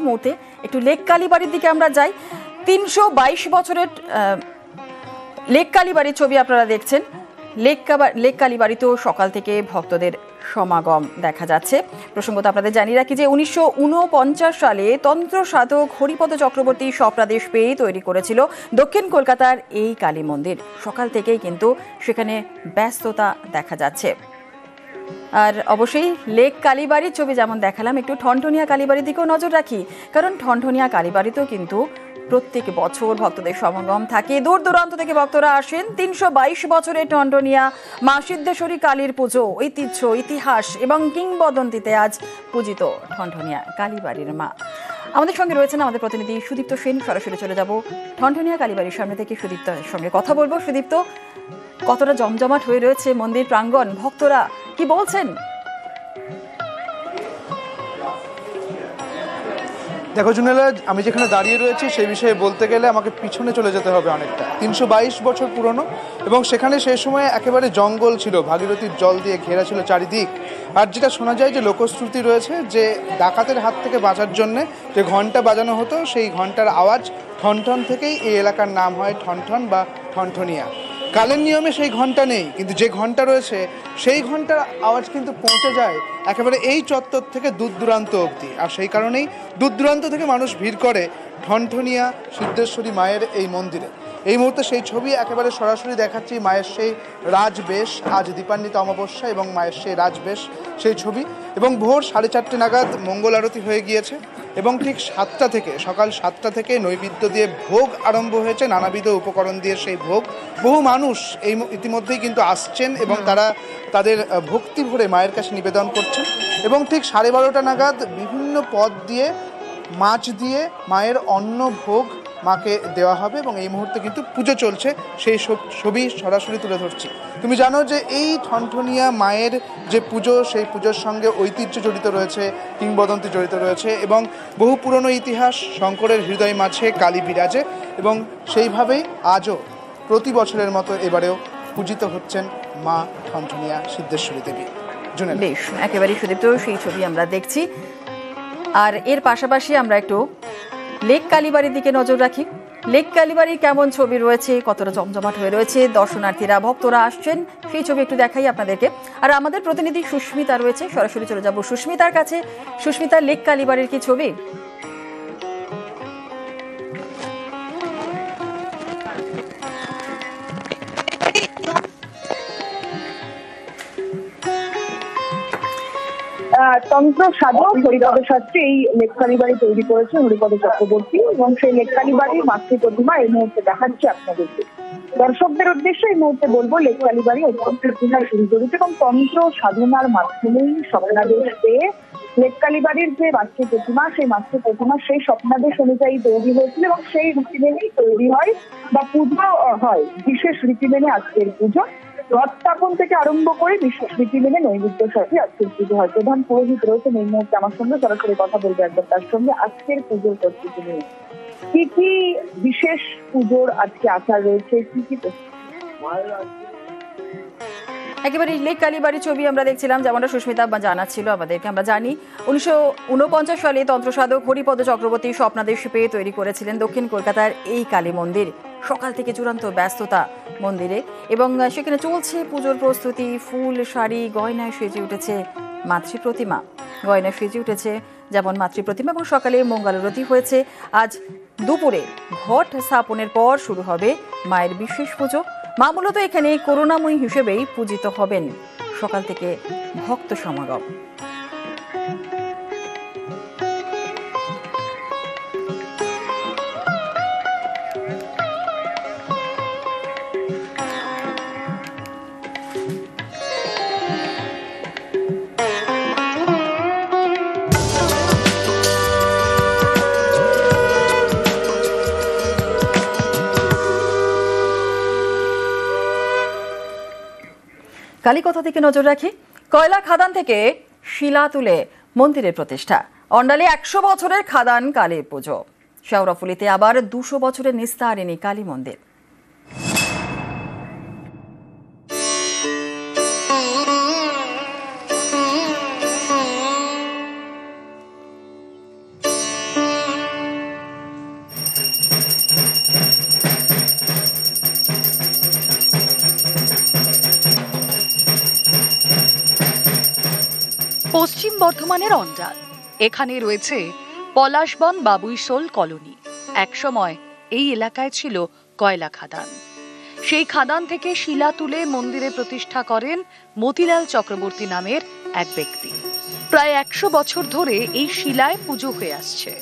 মুহূর্তে একটু লেক কালীবাড়ির দিকে আমরা যাই। ৩২২ বছরের লেক কালীবাড়ির ছবি আপনারা দেখছেন। লেক কালীবাড়িতেও সকাল থেকে ভক্তদের সমাগম দেখা যাচ্ছে। প্রসঙ্গত আপনাদের জানিয়ে রাখি যে ১৯৪৯ সালে তন্ত্র সাধক হরিপদ চক্রবর্তী স্বপ্নাদেশ পেয়ে তৈরি করেছিল দক্ষিণ কলকাতার এই কালী মন্দির। সকাল থেকেই কিন্তু সেখানে ব্যস্ততা দেখা যাচ্ছে। আর অবশ্যই লেক কালীবাড়ির ছবি যেমন দেখালাম, একটু ঠনঠনিয়া কালীবাড়ির দিকেও নজর রাখি, কারণ ঠনঠনিয়া কালীবাড়িতেও কিন্তু প্রত্যেক বছর ভক্তদের সমাগম থাকে। দূর দূরান্ত থেকে ভক্তরা আসেন। ৩২২ বছরের ঠনঠনিয়া মা সিদ্ধেশ্বরী কালীর পুজো, ঐতিহ্য, ইতিহাস এবং কিংবদন্তিতে আজ পূজিত ঠনঠনিয়া কালীবাড়ির মা। আমাদের সঙ্গে রয়েছেন আমাদের প্রতিনিধি সুদীপ্ত সেন। সরাসরি চলে যাব ঠনঠনিয়া কালীবাড়ির সামনে থেকে সুদীপ্তের সঙ্গে কথা বলবো। সুদীপ্ত, কতটা জমজমাট হয়ে রয়েছে মন্দির প্রাঙ্গণ, ভক্তরা কি বলছেন? দেখো জুনেলা, আমি যেখানে দাঁড়িয়ে রয়েছি সেই বিষয়ে বলতে গেলে আমাকে পিছনে চলে যেতে হবে অনেকটা। ৩২২ বছর পুরনো এবং সেখানে সেই সময় একেবারে জঙ্গল ছিল, ভাগীরথীর জল দিয়ে ঘেরা ছিল চারিদিক। আর যেটা শোনা যায় যে লোকশ্রুতি রয়েছে যে ডাকাতের হাত থেকে বাঁচার জন্যে যে ঘণ্টা বাজানো হতো, সেই ঘণ্টার আওয়াজ ঠনঠন থেকেই এই এলাকার নাম হয় ঠনঠন বা ঠনঠনিয়া। কালের নিয়মে সেই ঘণ্টা নেই, কিন্তু যে ঘণ্টা রয়েছে সেই ঘণ্টার আওয়াজ কিন্তু পৌঁছে যায় একেবারে এই চত্বর থেকে দূর দূরান্ত অবধি। আর সেই কারণেই দূর দূরান্ত থেকে মানুষ ভিড় করে ঠনঠনিয়া সিদ্ধেশ্বরী মায়ের এই মন্দিরে। এই মুহূর্তে সেই ছবি একেবারে সরাসরি দেখাচ্ছি, মায়ের সেই রাজবেশ, আজ দীপান্বিত অমাবস্যা এবং মায়ের সেই রাজবেশ, সেই ছবি। এবং ভোর 4:30 নাগাদ মঙ্গল আরতি হয়ে গিয়েছে এবং ঠিক 7টা থেকে, সকাল 7টা থেকে নৈবেদ্য দিয়ে ভোগ আরম্ভ হয়েছে, নানাবিধ উপকরণ দিয়ে সেই ভোগ। বহু মানুষ এই ইতিমধ্যেই কিন্তু আসছেন এবং তারা তাদের ভক্তি ভরে মায়ের কাছে নিবেদন করছেন। এবং ঠিক 12:30 নাগাদ বিভিন্ন পদ দিয়ে, মাছ দিয়ে মায়ের অন্ন ভোগ মাকে দেওয়া হবে এবং এই মুহূর্তে কিন্তু পুজো চলছে, সেই ছবি সরাসরি তুলে ধরছি। তুমি জানো যে এই ঠনঠনিয়া মায়ের যে পুজো, সেই পুজোর সঙ্গে ঐতিহ্য জড়িত রয়েছে, কিংবদন্তি জড়িত রয়েছে এবং বহু পুরনো ইতিহাস। শঙ্করের হৃদয় মাঝে কালী বিরাজে এবং সেইভাবেই আজও প্রতি বছরের মতো এবারেও পূজিত হচ্ছেন মা ঠনঠনিয়া সিদ্ধেশ্বরী দেবী। বেশ, একেবারেই সুদীপ্ত সেই ছবি আমরা দেখছি। আর এর পাশাপাশি আমরা একটু লেক কালীবাড়ির দিকে নজর রাখি। লেক কালীবাড়ির কেমন ছবি রয়েছে, কতটা জমজমাট হয়ে রয়েছে, দর্শনার্থীরা, ভক্তরা আসছেন, সেই ছবি একটু দেখাই আপনাদেরকে। আর আমাদের প্রতিনিধি সুস্মিতা রয়েছে, সরাসরি চলে যাব সুস্মিতার কাছে। সুস্মিতা, লেক কালীবাড়ির কি ছবি? তন্ত্র সাধক হরিপদ শাস্ত্রী এই লেক কালীবাড়ি তৈরি করেছেন হরিপদ চক্রবর্তী এবং সেই লেক কালীবাড়ির মাতৃ প্রতিমা এই মুহূর্তে দেখাচ্ছে আপনাদেরকে। দর্শকদের উদ্দেশ্যে এই মুহূর্তে বলবো, লেক কালীবাড়ি অত্যন্ত ইতিহাস জড়িত এবং তন্ত্র সাধনার মাধ্যমেই স্বপ্নাদেশ পেয়ে লেক কালীবাড়ির যে মাতৃ প্রতিমা, সেই মাতৃ প্রতিমা সেই স্বপ্নাদেশ অনুযায়ী তৈরি হয়েছিল এবং সেই রীতি মেনেই তৈরি হয় বা পুজো হয়। বিশেষ রীতি মেনে আজকের পুজো, রথ স্থাপন থেকে আরম্ভ করে বিশেষ রীতি মেনে নৈবেদ্যের সাথে আজকের পুজো হয়। প্রধান পুরোহিত রয়েছেন এই মুহূর্তে আমার সঙ্গে, সরাসরি কথা বলবো একবার তার সঙ্গে আজকের পুজোর প্রস্তুতি নিয়ে। কি কি বিশেষ পুজোর আজকে আচার রয়েছে, কি কি একেবারে লেক কালীবাড়ির ছবি আমরা দেখছিলাম, যেমনটা সুস্মিতা জানাচ্ছিল আমাদেরকে। আমরা জানি 1949 সালে তন্ত্রসাধক হরিপদ চক্রবর্তী স্বপ্নাদেশ পেয়ে তৈরি করেছিলেন দক্ষিণ কলকাতার এই কালী মন্দির। সকাল থেকে চূড়ান্ত ব্যস্ততা মন্দিরে এবং সেখানে চলছে পুজোর প্রস্তুতি। ফুল, শাড়ি, গয়নায় সেজে উঠেছে মাতৃ প্রতিমা, গয়নায় সেজে উঠেছে যেমন মাতৃ প্রতিমা এবং সকালে মঙ্গলারতি হয়েছে। আজ দুপুরে ঘট স্থাপনের পর শুরু হবে মায়ের বিশেষ পুজো। মা মূলত এখানে করুণাময়ী হিসেবেই পূজিত হবেন। সকাল থেকে ভক্ত সমাগম। কালীকথা থেকে নজর রাখি। কয়লা খাদান থেকে শিলা তুলে মন্দিরের প্রতিষ্ঠা। অন্ডালে 100 বছরের খাদান কালীর পুজো। শেওড়াফুলিতে আবার 200 বছরের নিস্তারিণী কালী মন্দির। পশ্চিম বর্ধমানের অন্ডাল। এখানে রয়েছে পলাশবন বাবুইশোল কলোনি। একসময় এই এলাকায় ছিল কয়লা খাদান। সেই খাদান থেকে শিলা তুলে মন্দিরে প্রতিষ্ঠা করেন মতিলাল চক্রবর্তী নামের এক ব্যক্তি। প্রায় 100 বছর ধরে এই শিলায় পুজো হয়ে আসছে।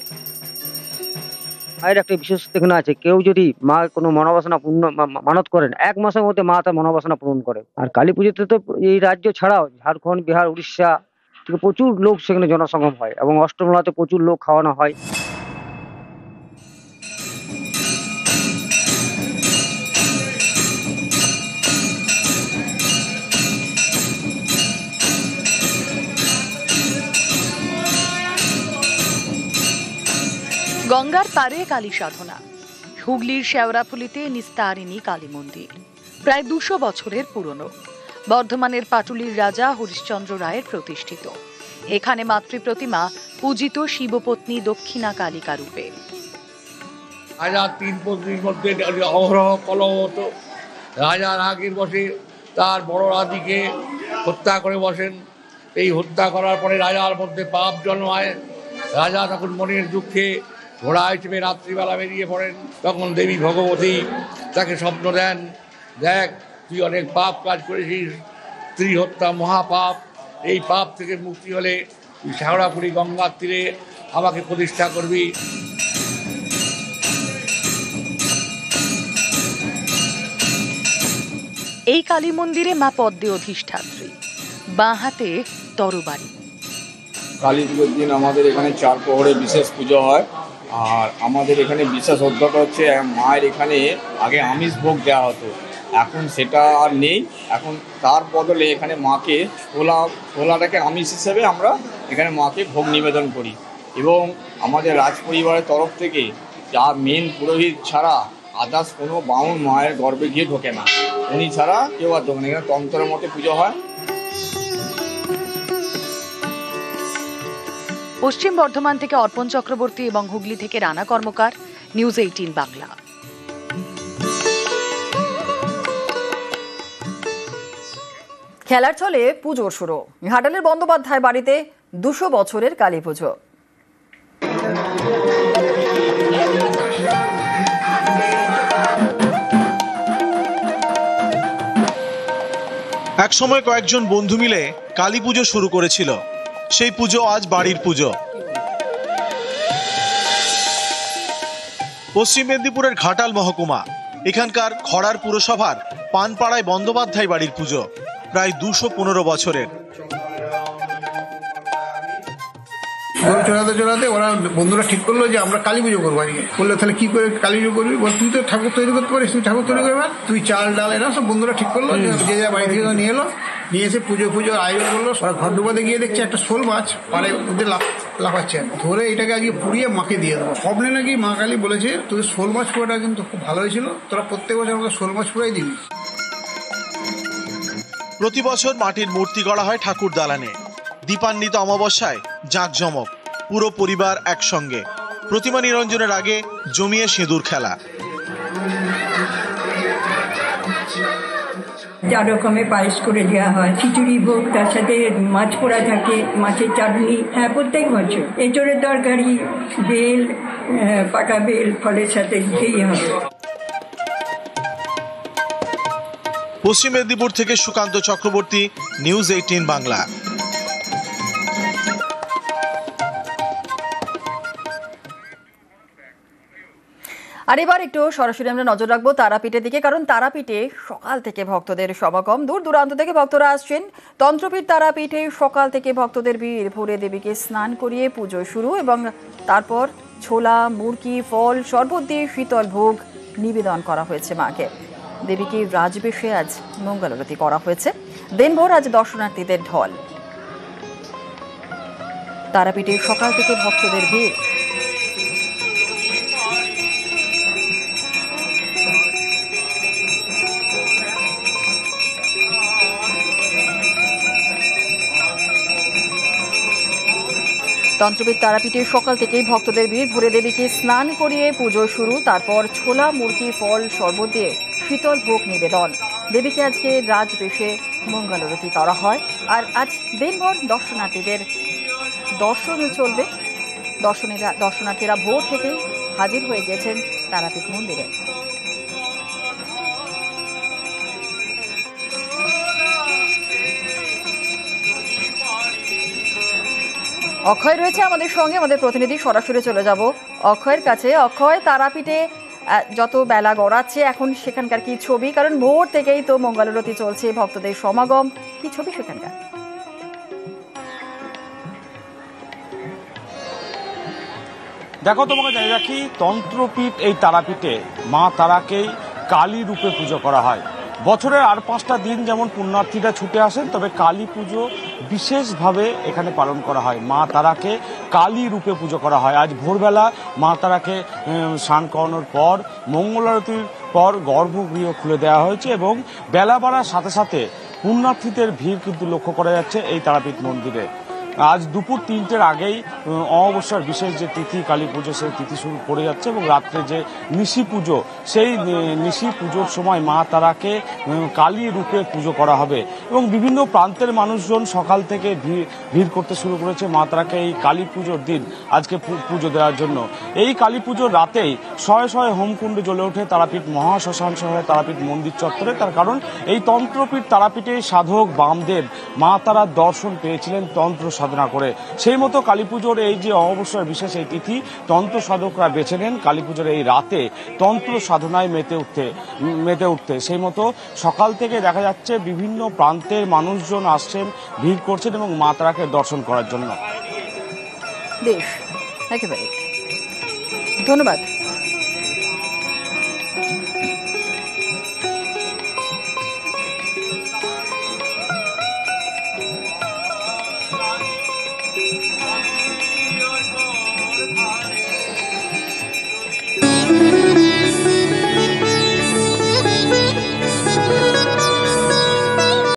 মায়ের একটা বিশেষ এখানে আছে, কেউ যদি মা কোনো মনোবাসনা পূর্ণ মানত করেন 1 মাসের মধ্যে মা তার মনোবাসনা পূরণ করে। আর কালী পুজোতে তো এই রাজ্য ছাড়াও ঝাড়খণ্ড, বিহার, উড়িষ্যা থেকে প্রচুর লোক সেখানে জনসমাগম হয় এবং অষ্টমীতে প্রচুর লোক খাওয়ানো হয়। গঙ্গার পারে কালী সাধনা। হুগলির শেওড়াফুলিতে নিস্তারিণী কালী মন্দির প্রায় 200 বছরের পুরনো। বর্ধমানের পাটুলির রাজা হরিশ্চন্দ্র রায়ের প্রতিষ্ঠিত। এখানে মাতৃ প্রতিমা পূজিত শিবপত্নী দক্ষিণা কালিকা রূপে। রাজা 3 পত্নীর মধ্যে অহরহ কলহ হতো। রাজা রাগের বসে তার বড় রানীকে হত্যা করে বসেন। এই হত্যা করার পরে রাজার মধ্যে পাপ জন্মায়। রাজা তখন মনের দুঃখে ঘোড়া হিসেবে রাত্রিবেলা বেরিয়ে পড়েন। তখন দেবী ভগবতী তাকে স্বপ্ন দেন, দেখ তুই অনেক পাপ কাজ করেছিস, স্ত্রী হত্যা মহাপাপ। এই পাপ থেকে মুক্তি হলে তুই শেওড়াফুলি গঙ্গার তীরে আমাকে প্রতিষ্ঠা করবি। এই কালী মন্দিরে মা পদ্মে অধিষ্ঠাত্রী, বাঁ হাতে তরবারি। কালী পুজোর দিন আমাদের এখানে 4 প্রহরে বিশেষ পুজো হয়। আর আমাদের এখানে বিশেষত্বটা হচ্ছে মায়ের এখানে আগে আমিষ ভোগ দেওয়া হতো, এখন সেটা আর নেই। এখন তার বদলে এখানে মাকে ছোলাটাকে আমিষ হিসেবে আমরা এখানে মাকে ভোগ নিবেদন করি। এবং আমাদের রাজ পরিবারের তরফ থেকে যা মেন পুরোহিত ছাড়া আদার্স কোনো বাউন মায়ের গর্ভে গিয়ে ঢোকে না, উনি ছাড়া কেউ আর ঢোকে না। এখানে তন্ত্রের মতো পুজো হয়। পশ্চিম বর্ধমান থেকে অর্পণ চক্রবর্তী এবং হুগলি থেকে রানা কর্মকার, নিউজ 18 বাংলা। খেলার ছলে পুজোর শুরু। ঘাটালের বন্দ্যোপাধ্যায় বাড়িতে 200 বছরের কালী পুজো। একসময় কয়েকজন বন্ধু মিলে কালী পুজো শুরু করেছিল। সেই পুজো আজ বাড়ির পুজো। পশ্চিম মেদিনীপুরের ঘাটাল মহকুমা, এখানকার খড়ার পুরসভার পানপাড়ায় বন্দ্যোপাধ্যায় বাড়ির পুজো প্রায় 215 বছরের। চড়াতে ওরা বন্ধুরা ঠিক করলো যে আমরা কালী পুজো করবো আজকে। বললো তাহলে কি করে কালী পুজো করবি? বল তুই তো ঠাকুর তৈরি করতে পারিস, তুই ঠাকুর তৈরি করবে, তুই চাল ডাল এরা সব বন্ধুরা ঠিক করলো। যে যা বাড়ি থেকে নিয়ে এলো, নিয়ে এসে পুজোর আয়োজন করলো। ওরা ঘর ডুবাতে গিয়ে দেখছে একটা শোল মাছ পারে ওদের লাফাচ্ছে, ধরে এটাকে আজকে পুড়িয়ে মাকে দিয়ে দেবো। স্বপ্নে নাকি মা কালী বলেছে তোদের শোল মাছ পুরোটা কিন্তু খুব ভালো হয়েছিল, তোরা প্রত্যেক বছর আমাকে শোল মাছ পুরাই দিবি। প্রতি বছর মাটির মূর্তি গড়া হয় ঠাকুর দালানে। দীপান্বিত অমাবস্যায় জাঁকজমক, পুরো পরিবার একসঙ্গে। প্রতিমা নিরঞ্জনের আগে জমিয়ে সিঁদুর খেলা। 4 রকমের পায়েস করে দেওয়া হয়, খিচুড়ি ভোগ, তার সাথে মাছ পোড়া থাকে, মাছের চাটনি। হ্যাঁ, প্রত্যেক বছর এঁচোড়ের তরকারি, বেল, পাকা বেল ফলের সাথে দিতেই হবে। পশ্চিম মেদিনীপুর থেকে সুকান্ত চক্রবর্তী, নিউজ 18 বাংলা। আর এবার একটু সরাসরি আমরা নজর রাখবো তারাপীঠের দিকে, কারণ তারাপীঠে সকাল থেকে ভক্তদের সমাগম। দূর দূরান্ত থেকে ভক্তরা আসছেন তন্ত্রপীঠ তারাপীঠে। সকাল থেকে ভক্তদের ভিড়। ভোরে দেবীকে স্নান করিয়ে পুজো শুরু এবং তারপর ছোলা, মুরগি, ফল, শরবত দিয়ে শীতল ভোগ নিবেদন করা হয়েছে মাকে। দেবীকে রাজবেশে আজ মঙ্গলারতি করা হয়েছে। দিনভর আজ দর্শনার্থীদের ঢল। তারাপীঠে সকাল থেকে ভক্তদের ভিড়। তন্ত্রপীঠ তারাপীঠে সকাল থেকেই ভক্তদের ভিড়। ভোরে দেবীকে স্নান করিয়ে পুজো শুরু, তারপর ছোলা, মুরগি, ফল, শরবত দিয়ে শীতল ভোগ নিবেদন। দেবীকে আজকে রাজবেশে মঙ্গলারতি করা হয়। আর আজ দিনভর দর্শনার্থীদের দর্শন চলবে। দর্শনার্থীরা ভোর থেকেই হাজির হয়ে গেছেন তারাপীঠ মন্দিরে। অক্ষয় রয়েছে আমাদের সঙ্গে, আমাদের প্রতিনিধি, সরাসরি চলে যাব অক্ষয়ের কাছে। অক্ষয়, তারাপীঠে যত বেলা গড়াচ্ছে এখন সেখানকার কি ছবি? কারণ ভোর থেকেই তো মঙ্গলারতি চলছে, ভক্তদের সমাগম, কি ছবি সেখানকার? দেখো, তোমাকে জানিয়ে রাখি, তন্ত্রপীঠ এই তারাপীঠে মা তারাকেই কালী রূপে পুজো করা হয়। বছরের আর 5টা দিন যেমন পুণ্যার্থীরা ছুটে আসেন, তবে কালী পুজো বিশেষভাবে এখানে পালন করা হয়। মা তারাকে কালী রূপে পুজো করা হয়। আজ ভোরবেলা মা তারাকে স্নান করানোর পর মঙ্গলারতির পর গর্ভগৃহ খুলে দেওয়া হয়েছে এবং বেলা বাড়ার সাথে সাথে পুণ্যার্থীদের ভিড় কিন্তু লক্ষ্য করা যাচ্ছে এই তারাপীঠ মন্দিরে। আজ দুপুর 3টের আগেই অমাবস্যার বিশেষ যে তিথি কালী পুজো, সেই তিথি শুরু পড়ে যাচ্ছে এবং রাত্রে যে নিশি পুজো, সেই নিশি পুজোর সময় মা তারাকে কালী রূপে পুজো করা হবে এবং বিভিন্ন প্রান্তের মানুষজন সকাল থেকে ভিড় করতে শুরু করেছে মা তারাকে এই কালী পুজোর দিন আজকে পুজো দেওয়ার জন্য। এই কালী পুজোর রাতেই শয়ে শয়ে হোমকুণ্ড জ্বলে ওঠে তারাপীঠ মহাশ্মশান সহ তারাপীঠ মন্দির চত্বরে। তার কারণ এই তন্ত্রপীঠ তারাপীঠে সাধক বামদেব মা তারার দর্শন পেয়েছিলেন তন্ত্র সাধনা করে। সেই মতো কালী পুজোর এই যে অমাবস্যার বিশেষ এই তিথি, তন্ত্র সাধকরা বেছে নেন কালী পুজোর এই রাতে তন্ত্র সাধনায় মেতে উঠতে। সেই মতো সকাল থেকে দেখা যাচ্ছে বিভিন্ন প্রান্তের মানুষজন আসছেন, ভিড় করছেন এবং মা তারাকে দর্শন করার জন্য। বেশ, একেবারে ধন্যবাদ।